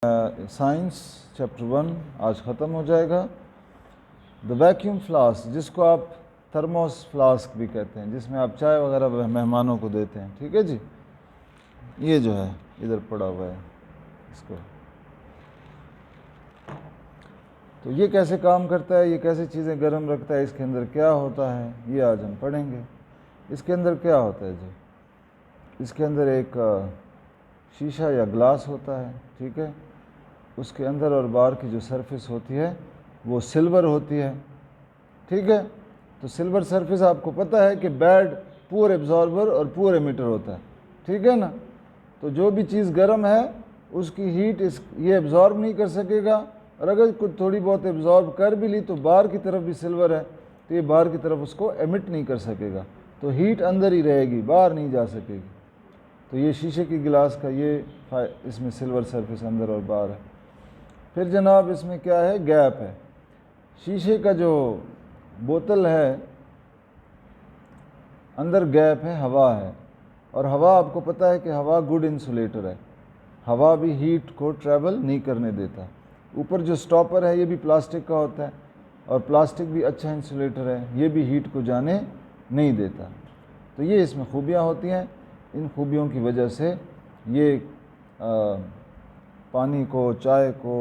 Science chapter 1 آج ختم ہو جائے گا. دا ویکیوم فلاسک، جس کو آپ تھرموس فلاسک بھی کہتے ہیں، جس میں آپ چائے وغیرہ مہمانوں کو دیتے ہیں. ٹھیک ہے جی، یہ جو ہے ادھر پڑا ہوا ہے اس کو. تو یہ کیسے کام کرتا ہے، یہ کیسے چیزیں گرم رکھتا ہے، اس کے اندر کیا ہوتا ہے، یہ آج ہم پڑھیں گے. اس کے اندر کیا ہوتا ہے جی؟ اس کے اندر ایک شیشہ یا گلاس ہوتا ہے. ٹھیک ہے، اس کے اندر اور باہر کی جو سرفیس ہوتی ہے وہ سلور ہوتی ہے. ٹھیک ہے، تو سلور سرفیس آپ کو پتہ ہے کہ بیڈ پور ایبزاربر اور پور ایمیٹر ہوتا ہے. ٹھیک ہے نا، تو جو بھی چیز گرم ہے اس کی ہیٹ یہ ایبزارب نہیں کر سکے گا، اور اگر کچھ تھوڑی بہت ایبزارب کر بھی لی تو باہر کی طرف بھی سلور ہے تو یہ باہر کی طرف اس کو ایمٹ نہیں کر سکے گا، تو ہیٹ اندر ہی رہے گی، باہر نہیں جا سکے گی. تو یہ شیشے کی گلاس کا یہ اس میں سلور سرفیس اندر اور باہر ہے. پھر جناب اس میں کیا ہے، گیپ ہے. شیشے کا جو بوتل ہے اندر گیپ ہے، ہوا ہے، اور ہوا آپ کو پتہ ہے کہ ہوا گڈ انسولیٹر ہے، ہوا بھی ہیٹ کو ٹریول نہیں کرنے دیتا. اوپر جو سٹاپر ہے یہ بھی پلاسٹک کا ہوتا ہے، اور پلاسٹک بھی اچھا انسولیٹر ہے، یہ بھی ہیٹ کو جانے نہیں دیتا. تو یہ اس میں خوبیاں ہوتی ہیں. ان خوبیوں کی وجہ سے یہ پانی کو، چائے کو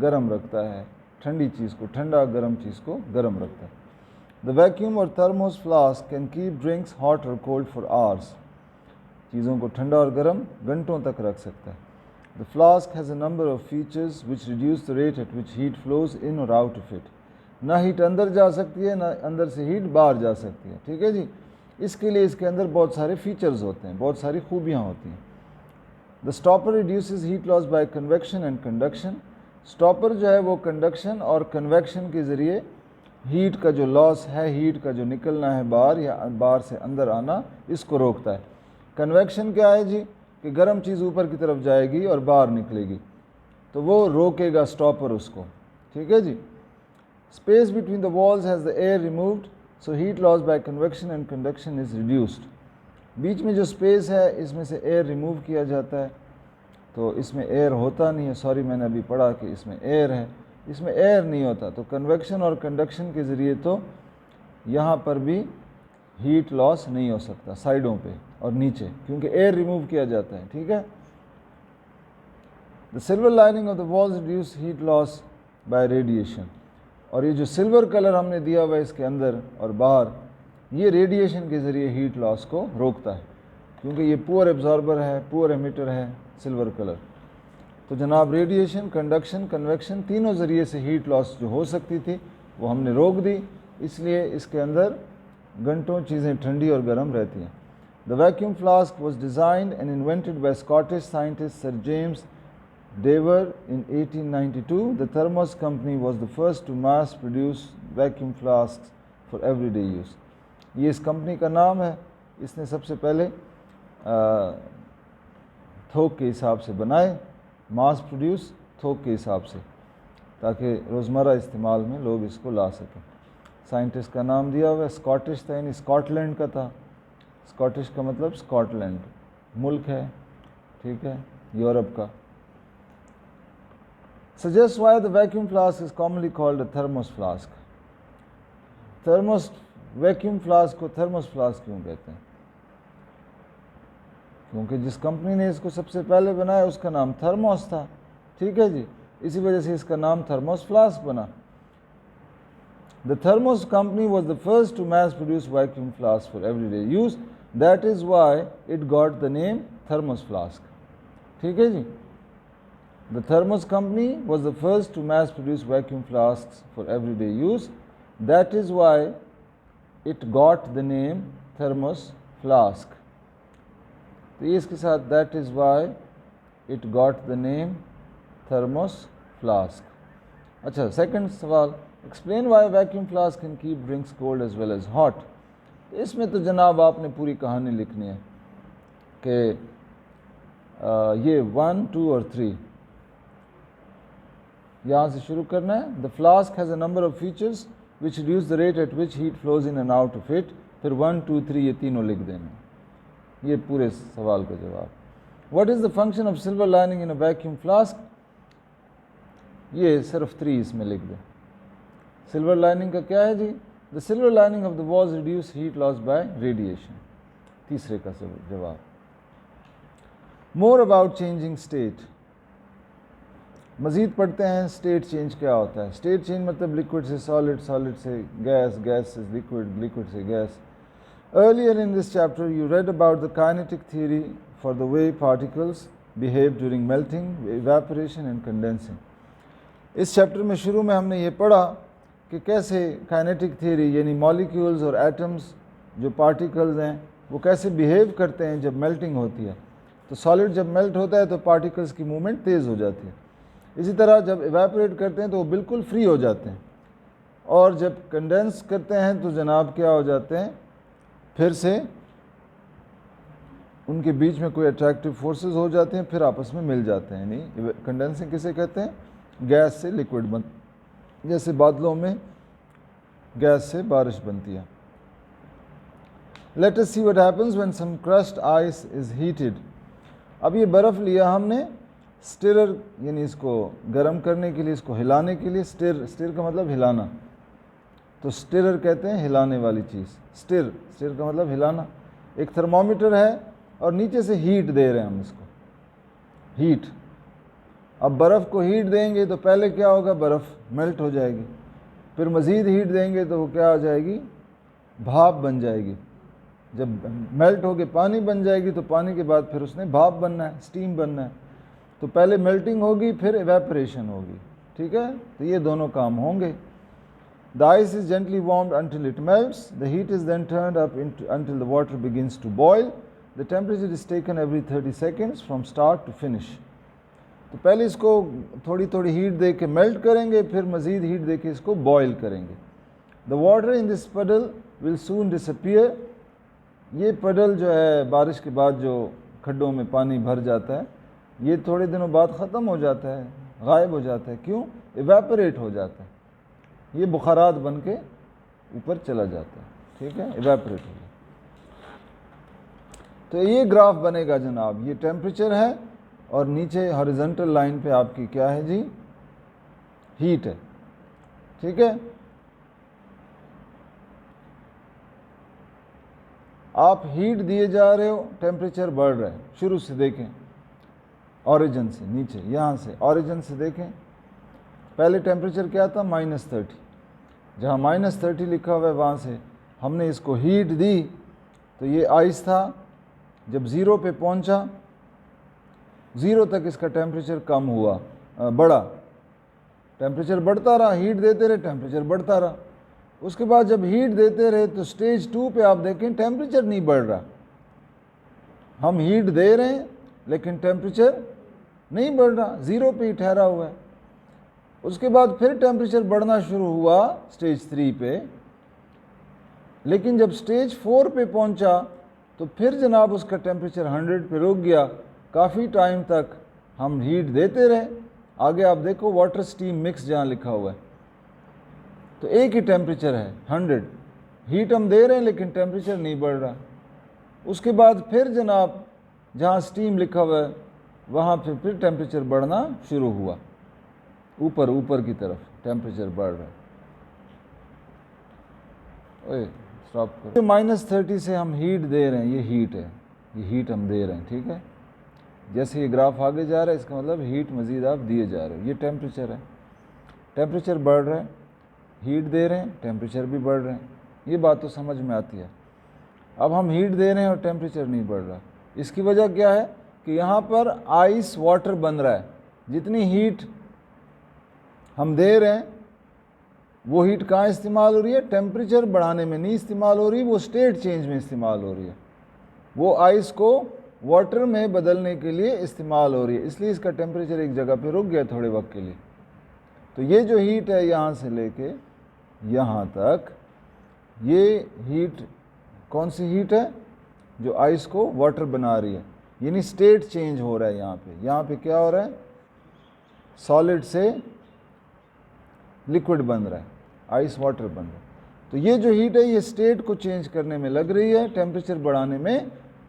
گرم رکھتا ہے، ٹھنڈی چیز کو ٹھنڈا، گرم چیز کو گرم رکھتا ہے. دا ویکیوم اور thermos flask can keep drinks hot اور کولڈ فار آورس. چیزوں کو ٹھنڈا اور گرم گھنٹوں تک رکھ سکتا ہے. The flask has a number of features which reduce the rate at which heat flows in اور آؤٹ آف اٹ. نہ ہیٹ اندر جا سکتی ہے، نہ اندر سے ہیٹ باہر جا سکتی ہے. ٹھیک ہے جی، اس کے لیے اس کے اندر بہت سارے فیچرز ہوتے ہیں، بہت ساری خوبیاں ہوتی ہیں. The stopper reduces heat loss by convection and conduction. Stopper جو ہے وہ کنڈکشن اور کنویکشن کے ذریعے ہیٹ کا جو لاس ہے، ہیٹ کا جو نکلنا ہے باہر یا باہر سے اندر آنا، اس کو روکتا ہے. کنویکشن کیا ہے جی؟ کہ گرم چیز اوپر کی طرف جائے گی اور باہر نکلے گی، تو وہ روکے گا اسٹاپر اس کو. ٹھیک ہے جی. Space between the walls has the air removed so heat loss by convection and conduction is reduced. بیچ میں جو اسپیس ہے اس میں سے ایئر ریموو کیا جاتا ہے، تو اس میں ایئر ہوتا نہیں ہے. سوری، میں نے ابھی پڑھا کہ اس میں ایئر ہے، اس میں ایئر نہیں ہوتا. تو کنویکشن اور کنڈکشن کے ذریعے تو یہاں پر بھی ہیٹ لاس نہیں ہو سکتا، سائڈوں پہ اور نیچے، کیونکہ ایئر ریموو کیا جاتا ہے. ٹھیک ہے. The silver lining of the walls reduce heat loss by radiation. اور یہ جو سلور کلر ہم نے دیا ہوا ہے اس کے اندر اور باہر، یہ ریڈیشن کے ذریعے ہیٹ لاس کو روکتا ہے، کیونکہ یہ پور ایبزاربر ہے، پور ایمیٹر ہے سلور کلر. تو جناب ریڈیشن، کنڈکشن، کنویکشن تینوں ذریعے سے ہیٹ لاس جو ہو سکتی تھی وہ ہم نے روک دی، اس لیے اس کے اندر گھنٹوں چیزیں ٹھنڈی اور گرم رہتی ہیں. The vacuum flask was designed and invented by Scottish scientist sir James Dewar in 1892. The Thermos company was the first to mass produce vacuum flasks for everyday use. یہ اس کمپنی کا نام ہے. اس نے سب سے پہلے تھوک کے حساب سے بنائے، ماس پروڈیوس تھوک کے حساب سے، تاکہ روزمرہ استعمال میں لوگ اس کو لا سکیں. سائنٹسٹ کا نام دیا ہوا ہے، اسکاٹش تھا، یعنی اسکاٹ لینڈ کا تھا. اسکاٹش کا مطلب اسکاٹ لینڈ ملک ہے. ٹھیک ہے، یورپ کا. Suggests why the vacuum flask is commonly called a thermos flask. Vacuum flask کو تھرموس فلاسک کیوں کہتے ہیں؟ کیونکہ جس کمپنی نے اس کو سب سے پہلے بنایا اس کا نام تھرموس تھا. ٹھیک ہے جی، اسی وجہ سے اس کا نام تھرموس فلاسک بنا. The Thermos company was the first to mass produce vacuum flasks for everyday use. That is why it got the name thermos flask. ٹھیک ہے جی. The Thermos company was the first to mass produce vacuum flasks for everyday use. That is why it got the name thermos flask. تو یہ اس کے ساتھ that is why it got the name thermos flask. اچھا، second سوال. Explain why vacuum flask can keep drinks cold as well as hot. اس میں تو جناب آپ نے پوری کہانی لکھنی ہے کہ یہ 1, 2 اور 3 یہاں سے شروع کرنا ہے. The flask has a number of features which reduce the rate at which heat flows in and out of it. پھر 1, 2, 3 یہ تینوں لکھ دینا. یہ پورے سوال کا جواب. What is the function of silver lining in a vacuum flask? یہ صرف 3 اس میں لکھ دیں. سلور لائننگ کا کیا ہے جی؟ The silver lining of the was reduce heat loss by radiation. تیسرے کا جواب. More about changing state. مزید پڑھتے ہیں اسٹیٹ چینج کیا ہوتا ہے. اسٹیٹ چینج مطلب لکوڈ سے سالڈ, سالڈ سے گیس, گیس سے لکوڈ, لکوڈ سے gas. Earlier in this chapter you read about the kinetic theory for the way particles behave during melting, evaporation and condensing. اس chapter میں شروع میں ہم نے یہ پڑھا کہ کیسے کائنیٹک تھیوری یعنی مالیکیولز اور ایٹمز جو پارٹیکلز ہیں وہ کیسے بیہیو کرتے ہیں جب میلٹنگ ہوتی ہے. تو سالڈ جب میلٹ ہوتا ہے تو پارٹیکلز کی موومنٹ تیز ہو جاتی ہے. اسی طرح جب ایواپوریٹ کرتے ہیں تو وہ بالکل فری ہو جاتے ہیں, اور جب کنڈینس کرتے ہیں تو جناب کیا ہو جاتے ہیں, پھر سے ان کے بیچ میں کوئی اٹریکٹیو فورسز ہو جاتے ہیں, پھر آپس میں مل جاتے ہیں. یعنی کنڈینسنگ کسے کہتے ہیں؟ گیس سے لکوڈ جیسے بادلوں میں گیس سے بارش بنتی ہے. Let us see what happens when some crushed ice is heated. اب یہ برف لیا ہم نے اسٹرر یعنی اس کو گرم کرنے کے لیے, اس کو ہلانے کے لیے. اسٹر کا مطلب ہلانا, تو اسٹرر کہتے ہیں ہلانے والی چیز. اسٹر کا مطلب ہلانا. ایک تھرمومیٹر ہے اور نیچے سے ہیٹ دے رہے ہیں ہم اس کو, ہیٹ. اب برف کو ہیٹ دیں گے تو پہلے کیا ہوگا, برف میلٹ ہو جائے گی. پھر مزید ہیٹ دیں گے تو وہ کیا ہو جائے گی, بھاپ بن جائے گی. جب میلٹ ہو کے پانی بن جائے گی تو پانی کے بعد پھر اس نے بھاپ بننا ہے, اسٹیم بننا ہے. تو پہلے میلٹنگ ہوگی پھر ایواپوریشن ہوگی. ٹھیک ہے, تو یہ دونوں کام ہوں گے. The ice is gently warmed until it melts. The heat is then turned up until the water begins to boil. The temperature is taken every 30 seconds from start to finish. تو پہلے اس کو تھوڑی تھوڑی ہیٹ دے کے melt کریں گے, پھر مزید ہیٹ دے کے اس کو بوائل کریں گے. The water in this puddle will soon disappear. یہ پڈل جو ہے بارش کے بعد جو کھڈوں میں پانی بھر جاتا ہے, یہ تھوڑے دنوں بعد ختم ہو جاتا ہے, غائب ہو جاتا ہے. کیوں؟ ایواپوریٹ ہو جاتا ہے. یہ بخارات بن کے اوپر چلا جاتا ہے. ٹھیک ہے, ایواپوریٹ ہو جاتا ہے. تو یہ گراف بنے گا جناب. یہ ٹیمپریچر ہے اور نیچے ہاریزونٹل لائن پہ آپ کی کیا ہے جی, ہیٹ ہے. ٹھیک ہے, آپ ہیٹ دیے جا رہے ہو, ٹیمپریچر بڑھ رہا ہے. شروع سے دیکھیں, اوریجن سے نیچے, یہاں سے اوریجن سے دیکھیں. پہلے ٹیمپریچر کیا تھا, -30. جہاں -30 لکھا ہوا ہے وہاں سے ہم نے اس کو ہیٹ دی تو یہ آئس تھا. جب 0 پہ پہنچا, 0 تک اس کا ٹیمپریچر کم ہوا, بڑھا. ٹیمپریچر بڑھتا رہا, ہیٹ دیتے رہے, ٹیمپریچر بڑھتا رہا. اس کے بعد جب ہیٹ دیتے رہے تو سٹیج 2 پہ آپ دیکھیں ٹیمپریچر نہیں بڑھ رہا. ہم ہیٹ دے رہے ہیں لیکن ٹیمپریچر نہیں بڑھ رہا, 0 پہ ہی ٹھہرا ہوا ہے. اس کے بعد پھر ٹیمپریچر بڑھنا شروع ہوا سٹیج 3 پہ, لیکن جب سٹیج 4 پہ پہنچا تو پھر جناب اس کا ٹیمپریچر 100 پہ رک گیا. کافی ٹائم تک ہم ہیٹ دیتے رہے. آگے آپ دیکھو واٹر سٹیم مکس جہاں لکھا ہوا ہے, تو ایک ہی ٹیمپریچر ہے 100. ہیٹ ہم دے رہے ہیں لیکن ٹیمپریچر نہیں بڑھ رہا. اس کے بعد پھر جناب جہاں سٹیم لکھا ہوا ہے وہاں پھر ٹیمپریچر بڑھنا شروع ہوا, اوپر کی طرف ٹیمپریچر بڑھ رہا ہے. اسٹاپ کرو. -30 سے ہم ہیٹ دے رہے ہیں, یہ ہیٹ ہے, یہ ہیٹ ہم دے رہے ہیں. ٹھیک ہے, جیسے یہ گراف آگے جا رہا ہے اس کا مطلب ہیٹ مزید آپ دیے جا رہے ہیں. یہ ٹیمپریچر ہے, ٹیمپریچر بڑھ رہا ہے, ہیٹ دے رہے ہیں, ٹیمپریچر بھی بڑھ رہے ہیں. یہ بات تو سمجھ میں آتی ہے. اب ہم ہیٹ دے رہے ہیں اور ٹیمپریچر نہیں بڑھ رہا. اس کی وجہ کیا ہے کہ یہاں پر آئس واٹر بن رہا ہے. جتنی ہیٹ ہم دے رہے ہیں وہ ہیٹ کہاں استعمال ہو رہی ہے, ٹیمپریچر بڑھانے میں نہیں استعمال ہو رہی, وہ اسٹیٹ چینج میں استعمال ہو رہی ہے. وہ آئس کو واٹر میں بدلنے کے لیے استعمال ہو رہی ہے, اس لیے اس کا ٹیمپریچر ایک جگہ پہ رک گیا تھوڑے وقت کے لیے. تو یہ جو ہیٹ ہے یہاں سے لے کے یہاں تک, یہ ہیٹ کون سی ہیٹ ہے, جو آئس کو واٹر بنا رہی ہے. یعنی اسٹیٹ چینج ہو رہا ہے یہاں پہ. یہاں پہ کیا ہو رہا ہے, سالڈ سے لکوڈ بن رہا ہے, آئس واٹر بن رہا ہے. تو یہ جو ہیٹ ہے یہ اسٹیٹ کو چینج کرنے میں لگ رہی ہے, ٹیمپریچر بڑھانے میں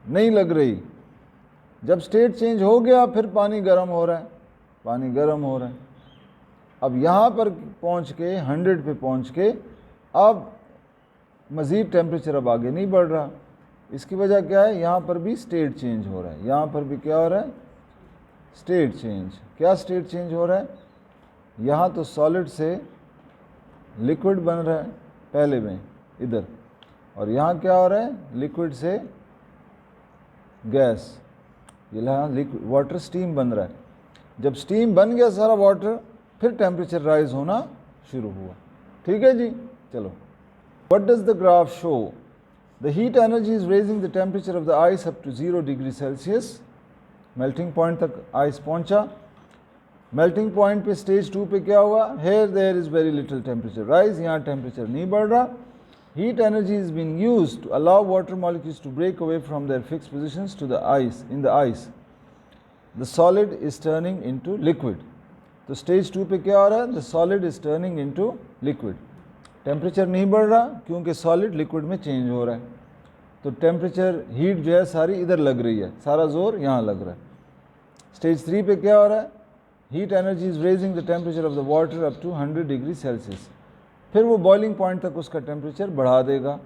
نہیں لگ رہی. جب اسٹیٹ چینج ہو گیا پھر پانی گرم ہو رہا ہے, پانی گرم ہو رہا ہے. اب یہاں پر پہنچ کے 100 پہ پہنچ کے اب مزید ٹیمپریچر اب آگے نہیں بڑھ رہا. اس کی وجہ کیا ہے؟ یہاں پر بھی اسٹیٹ چینج ہو رہا ہے. یہاں پر بھی کیا ہو رہا ہے؟ State change. کیا اسٹیٹ چینج ہو رہا ہے؟ یہاں تو سالڈ سے لکوڈ بن رہا ہے پہلے میں ادھر, اور یہاں کیا ہو رہا ہے؟ لکوڈ سے گیس. یہاں واٹر اسٹیم بن رہا ہے. جب اسٹیم بن گیا سارا واٹر, پھر ٹیمپریچر رائز ہونا شروع ہوا. ٹھیک ہے جی, چلو. What does the graph show? The heat energy is raising the temperature of the ice up to 0 degree Celsius. Melting point تک ice پہنچا. Melting point پہ stage 2 پہ کیا ہوا؟ Here there is very little temperature rise. یہاں temperature نہیں بڑھ رہا. Heat energy is being used to allow water molecules to break away from their fixed positions to the ice. In the ice, the solid is turning into liquid. تو stage 2 پہ کیا ہو رہا ہے؟ The solid is turning into liquid. Temperature نہیں بڑھ رہا کیونکہ سالڈ لکوڈ میں چینج ہو رہا ہے. تو ٹیمپریچر ہیٹ جو ہے ساری ادھر لگ رہی ہے, سارا زور یہاں لگ رہا ہے. اسٹیج 3 پہ کیا ہو رہا ہے؟ Heat energy is raising the temperature of the water up to 100 degree Celsius. پھر وہ بوائلنگ پوائنٹ تک اس کا ٹیمپریچر بڑھا دے گا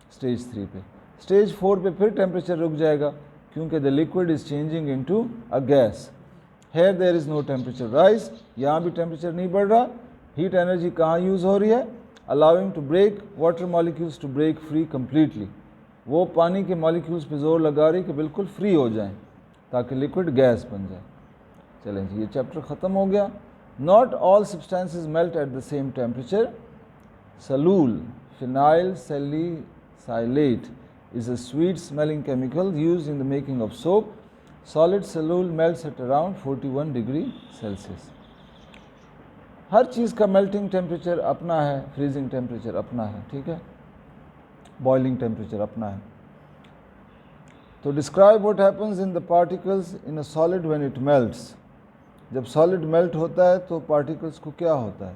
اسٹیج 3 پہ. اسٹیج 4 پہ پھر ٹیمپریچر رک جائے گا کیونکہ the liquid is changing into a gas. Here there is no temperature rise. یہاں بھی ٹیمپریچر نہیں بڑھ رہا. ہیٹ انرجی کہاں یوز ہو رہی ہے؟ allowing to break water molecules to break free completely. وہ پانی کے مالیکیولز پہ زور لگا رہی کہ بالکل فری ہو جائیں تاکہ لکوڈ گیس بن جائے. چلیں جی, یہ چیپٹر ختم ہو گیا. Not all substances melt at the same temperature. Solule phenyl salicylate is a sweet smelling chemical used in the making of soap. Solid solule melts at around 41 degree Celsius. ہر چیز کا melting temperature اپنا ہے, freezing temperature اپنا ہے. ٹھیک ہے, boiling temperature اپنا ہے. تو describe what happens in the particles in a solid when it melts. جب سالڈ میلٹ ہوتا ہے تو پارٹیکلز کو کیا ہوتا ہے؟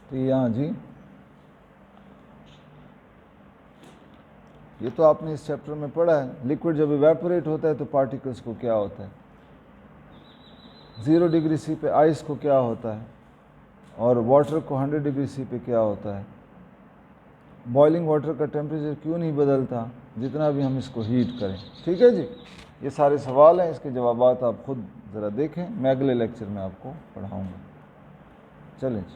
تو یہاں جی, یہ تو آپ نے اس چیپٹر میں پڑھا ہے. لکوڈ جب ایویپوریٹ ہوتا ہے تو پارٹیکلز کو کیا ہوتا ہے؟ 0 ڈگری سی پہ آئس کو کیا ہوتا ہے, اور واٹر کو 100 ڈگری سی پہ کیا ہوتا ہے. بوائلنگ واٹر کا ٹیمپریچر کیوں نہیں بدلتا جتنا بھی ہم اس کو ہیٹ کریں. ٹھیک ہے جی, یہ سارے سوال ہیں, اس کے جوابات آپ خود ذرا دیکھیں. میں اگلے لیکچر میں آپ کو پڑھاؤں گا. چلیں جی.